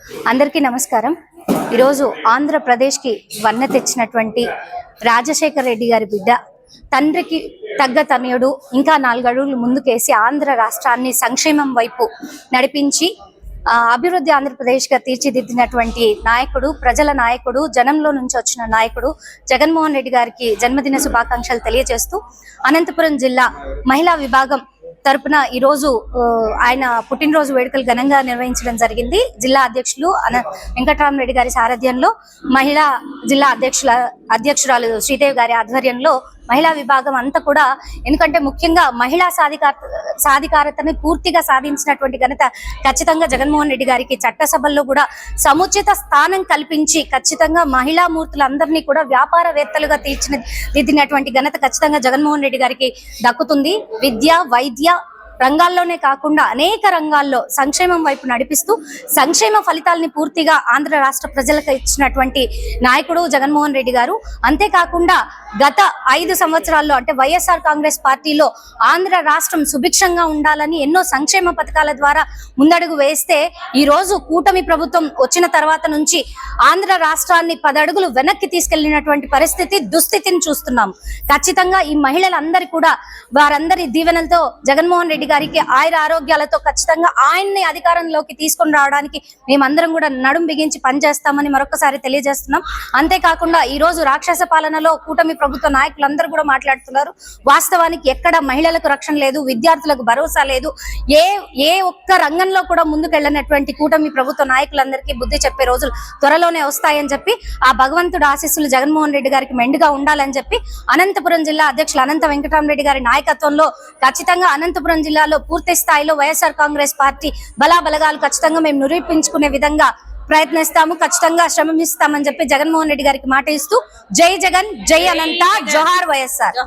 అందరికీ నమస్కారం। ఈరోజు ఆంధ్రప్రదేశ్కి వన్నె తెచ్చినటువంటి రాజశేఖర్ రెడ్డి గారి బిడ్డ తండ్రికి తగ్గ తనయుడు ఇంకా 4 అడుగులు ముందుకేసి ఆంధ్ర రాష్ట్రాన్ని సంక్షేమం వైపు నడిపించి అభివృద్ధి ఆంధ్రప్రదేశ్గా తీర్చిదిద్దినటువంటి నాయకుడు, ప్రజల నాయకుడు, జనంలో నుంచి వచ్చిన నాయకుడు జగన్మోహన్ రెడ్డి గారికి జన్మదిన శుభాకాంక్షలు తెలియజేస్తూ అనంతపురం జిల్లా మహిళా విభాగం తరపున ఈ రోజు ఆయన పుట్టినరోజు వేడుకలు ఘనంగా నిర్వహించడం జరిగింది। జిల్లా అధ్యక్షులు వెంకటరామరెడ్డి గారి సారథ్యంలో మహిళా జిల్లా అధ్యక్షురాలు శ్రీదేవి గారి ఆధ్వర్యంలో మహిళా విభాగం అంతా కూడా, ఎందుకంటే ముఖ్యంగా మహిళా సాధికారతని పూర్తిగా సాధించినటువంటి ఘనత ఖచ్చితంగా జగన్మోహన్ రెడ్డి గారికి చట్టసభల్లో కూడా సముచిత స్థానం కల్పించి ఖచ్చితంగా మహిళా మూర్తులందరినీ కూడా వ్యాపారవేత్తలుగా తీర్చిదిద్దినటువంటి ఘనత ఖచ్చితంగా జగన్మోహన్ రెడ్డి గారికి దక్కుతుంది। విద్య, వైద్య రంగాల్లోనే కాకుండా అనేక రంగాల్లో సంక్షేమం వైపు నడిపిస్తూ సంక్షేమ ఫలితాలని పూర్తిగా ఆంధ్ర రాష్ట్ర ప్రజలకు ఇచ్చినటువంటి నాయకుడు జగన్మోహన్ రెడ్డి గారు। అంతేకాకుండా గత 5 సంవత్సరాల్లో అంటే వైఎస్ఆర్ కాంగ్రెస్ పార్టీలో ఆంధ్ర రాష్ట్రం సుభిక్షంగా ఉండాలని ఎన్నో సంక్షేమ పథకాల ద్వారా ముందడుగు వేస్తే ఈ రోజు కూటమి ప్రభుత్వం వచ్చిన తర్వాత నుంచి ఆంధ్ర రాష్ట్రాన్ని 10 అడుగులు వెనక్కి తీసుకెళ్లినటువంటి దుస్థితిని చూస్తున్నాం। ఖచ్చితంగా ఈ మహిళలందరూ కూడా వారందరి దీవెనలతో జగన్మోహన్ రెడ్డి గారికి ఆయుర ఆరోగ్యాలతో ఖచ్చితంగా ఆయన్ని అధికారంలోకి తీసుకొని రావడానికి మేమందరం కూడా నడుం బిగించి పనిచేస్తామని మరొకసారి తెలియజేస్తున్నాం। అంతేకాకుండా ఈ రోజు రాక్షస పాలనలో కూటమి ప్రభుత్వ నాయకులందరూ కూడా మాట్లాడుతున్నారు। వాస్తవానికి ఎక్కడ మహిళలకు రక్షణ లేదు, విద్యార్థులకు భరోసా లేదు, ఏ ఒక్క రంగంలో కూడా ముందుకెళ్ళినటువంటి కూటమి ప్రభుత్వ నాయకులందరికీ బుద్ధి చెప్పే రోజులు త్వరలోనే వస్తాయని చెప్పి ఆ భగవంతుడు ఆశీస్సులు జగన్మోహన్ రెడ్డి గారికి మెండుగా ఉండాలని చెప్పి అనంతపురం జిల్లా అధ్యక్షులు అనంత వెంకటరామరెడ్డి గారి నాయకత్వంలో ఖచ్చితంగా అనంతపురం జిల్లాలో పూర్తి స్థాయిలో వైఎస్ఆర్ కాంగ్రెస్ పార్టీ బలాబలగాలు ఖచ్చితంగా మేము నిరూపించుకునే విధంగా ప్రయత్నిస్తాము, ఖచ్చితంగా శ్రమిస్తామని చెప్పి జగన్మోహన్ రెడ్డి గారికి మాట ఇస్తూ జై జగన్, జై అనంత, జోహార్ వైఎస్ఆర్।